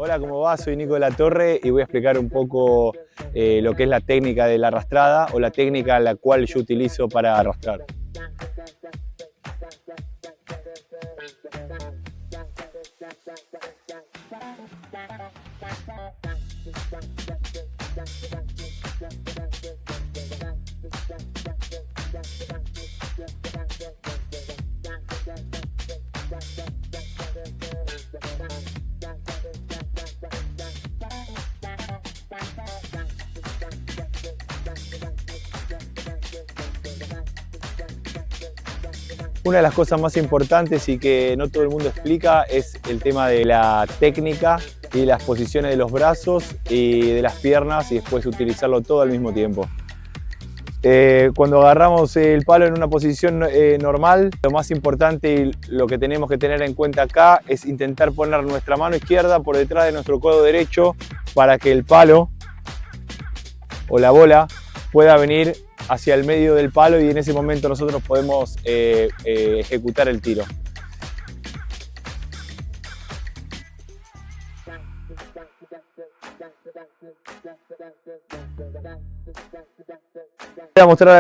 Hola, ¿cómo va? Soy Nico de la Torre y voy a explicar un poco lo que es la técnica de la arrastrada o la técnica la cual yo utilizo para arrastrar. Una de las cosas más importantes y que no todo el mundo explica es el tema de la técnica y las posiciones de los brazos y de las piernas y después utilizarlo todo al mismo tiempo. Cuando agarramos el palo en una posición normal, lo más importante y lo que tenemos que tener en cuenta acá es intentar poner nuestra mano izquierda por detrás de nuestro codo derecho para que el palo o la bola pueda venir hacia el medio del palo y en ese momento nosotros podemos ejecutar el tiro. Voy a mostrar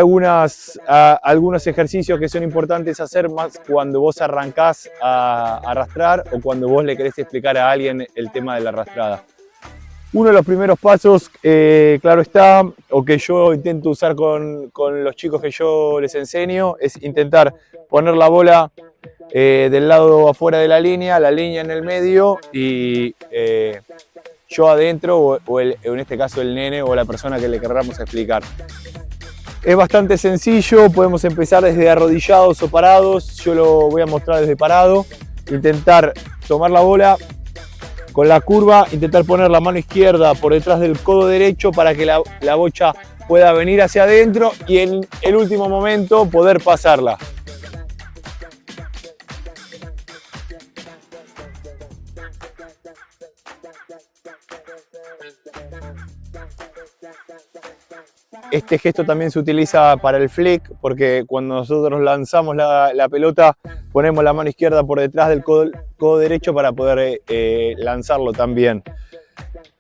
algunos ejercicios que son importantes hacer más cuando vos arrancás a arrastrar o cuando vos le querés explicar a alguien el tema de la arrastrada. Uno de los primeros pasos, claro está, o que yo intento usar con los chicos que yo les enseño, es intentar poner la bola del lado afuera de la línea en el medio y yo adentro o en este caso el nene o la persona que le querramos explicar. Es bastante sencillo, podemos empezar desde arrodillados o parados, yo lo voy a mostrar desde parado, intentar tomar la bola con la curva, intentar poner la mano izquierda por detrás del codo derecho para que la bocha pueda venir hacia adentro y en el último momento poder pasarla. Este gesto también se utiliza para el flick, porque cuando nosotros lanzamos la pelota, ponemos la mano izquierda por detrás del codo derecho para poder lanzarlo también.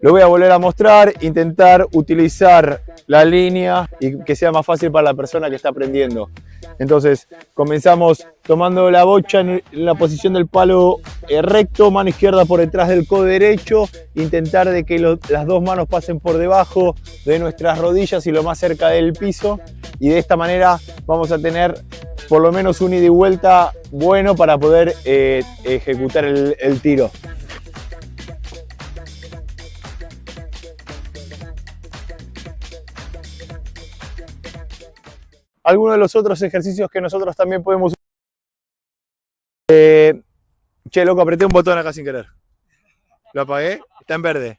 Lo voy a volver a mostrar, intentar utilizar la línea y que sea más fácil para la persona que está aprendiendo. Entonces, comenzamos tomando la bocha en la posición del palo recto, mano izquierda por detrás del codo derecho, intentar de que las dos manos pasen por debajo de nuestras rodillas y lo más cerca del piso, y de esta manera vamos a tener por lo menos un ida y vuelta bueno para poder ejecutar el tiro. Algunos de los otros ejercicios que nosotros también podemos usar. Che, loco, apreté un botón acá sin querer. Lo apagué, está en verde.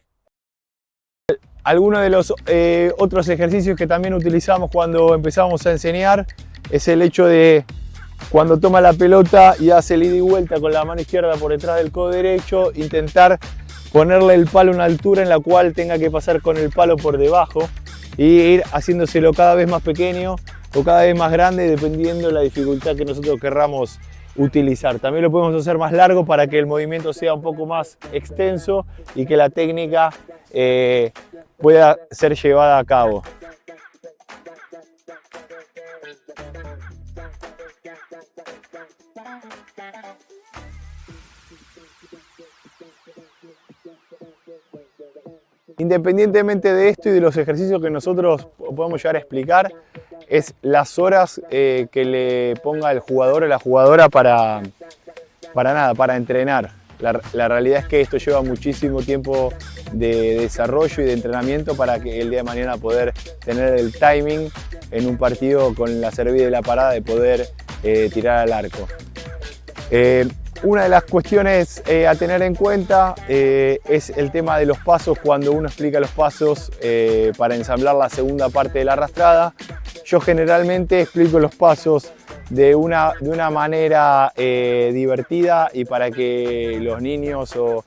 Algunos de los otros ejercicios que también utilizamos cuando empezamos a enseñar es el hecho de cuando toma la pelota y hace el ida y vuelta con la mano izquierda por detrás del codo derecho, intentar ponerle el palo a una altura en la cual tenga que pasar con el palo por debajo y ir haciéndoselo cada vez más pequeño o cada vez más grande dependiendo de la dificultad que nosotros querramos utilizar. También lo podemos hacer más largo para que el movimiento sea un poco más extenso y que la técnica pueda ser llevada a cabo. Independientemente de esto y de los ejercicios que nosotros podemos llegar a explicar, es las horas que le ponga el jugador o la jugadora para entrenar. La realidad es que esto lleva muchísimo tiempo de desarrollo y de entrenamiento para que el día de mañana poder tener el timing en un partido con la servida y la parada de poder tirar al arco. Una de las cuestiones a tener en cuenta es el tema de los pasos cuando uno explica los pasos para ensamblar la segunda parte de la arrastrada. Yo generalmente explico los pasos de una manera divertida y para que los niños o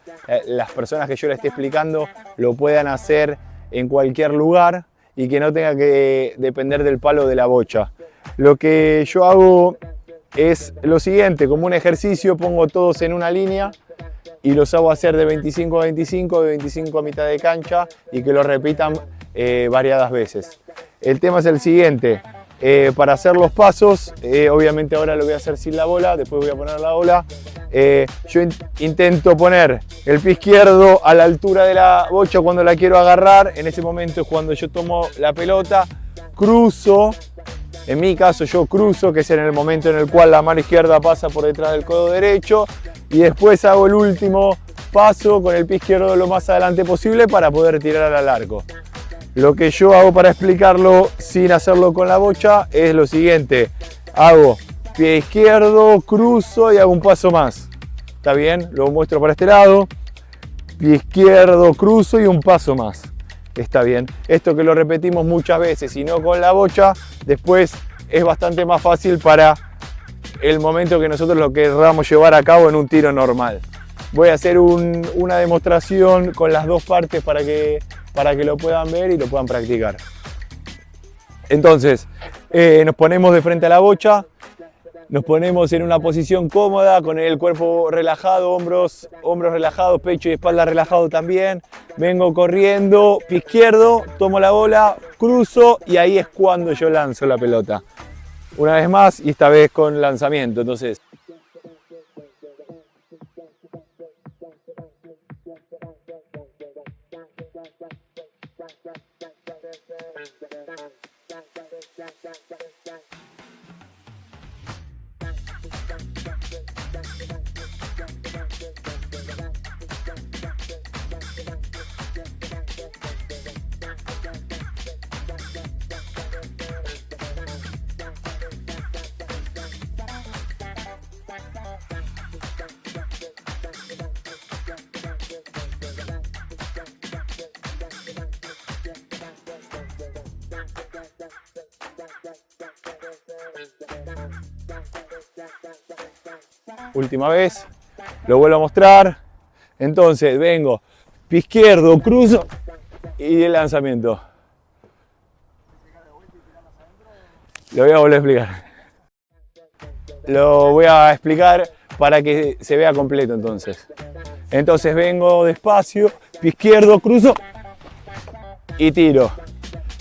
las personas que yo les esté explicando lo puedan hacer en cualquier lugar y que no tenga que depender del palo de la bocha. Lo que yo hago es lo siguiente: como un ejercicio pongo todos en una línea y los hago hacer de 25 a 25, de 25 a mitad de cancha y que lo repitan variadas veces. El tema es el siguiente, para hacer los pasos, obviamente ahora lo voy a hacer sin la bola, después voy a poner la bola. Yo intento poner el pie izquierdo a la altura de la bocha cuando la quiero agarrar, en ese momento es cuando yo tomo la pelota, cruzo. En mi caso yo cruzo, que es en el momento en el cual la mano izquierda pasa por detrás del codo derecho, y después hago el último paso con el pie izquierdo lo más adelante posible para poder tirar al arco. Lo que yo hago para explicarlo sin hacerlo con la bocha es lo siguiente. Hago pie izquierdo, cruzo y hago un paso más. ¿Está bien? Lo muestro para este lado. Pie izquierdo, cruzo y un paso más. Está bien. Esto que lo repetimos muchas veces y no con la bocha, después es bastante más fácil para el momento que nosotros lo querramos llevar a cabo en un tiro normal. Voy a hacer una demostración con las dos partes para que lo puedan ver y lo puedan practicar. Entonces, nos ponemos de frente a la bocha, nos ponemos en una posición cómoda, con el cuerpo relajado, hombros relajados, pecho y espalda relajado también. Vengo corriendo, pie izquierdo, tomo la bola, cruzo y ahí es cuando yo lanzo la pelota. Una vez más y esta vez con lanzamiento. Entonces, última vez, lo vuelvo a mostrar. Entonces vengo, pie izquierdo, cruzo y el lanzamiento. Lo voy a volver a explicar. Lo voy a explicar para que se vea completo entonces. Entonces vengo despacio, pie izquierdo, cruzo y tiro.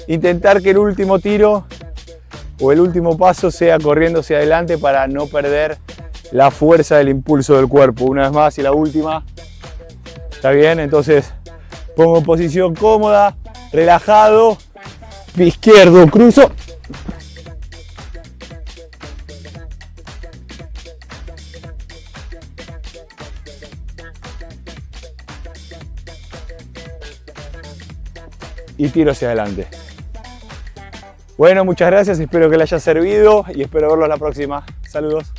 Intentar que el último tiro o el último paso sea corriendo hacia adelante para no perder la fuerza del impulso del cuerpo. Una vez más y la última. ¿Está bien? Entonces pongo en posición cómoda, relajado, pie izquierdo, cruzo. Y tiro hacia adelante. Bueno, muchas gracias, espero que les haya servido y espero verlos la próxima. Saludos.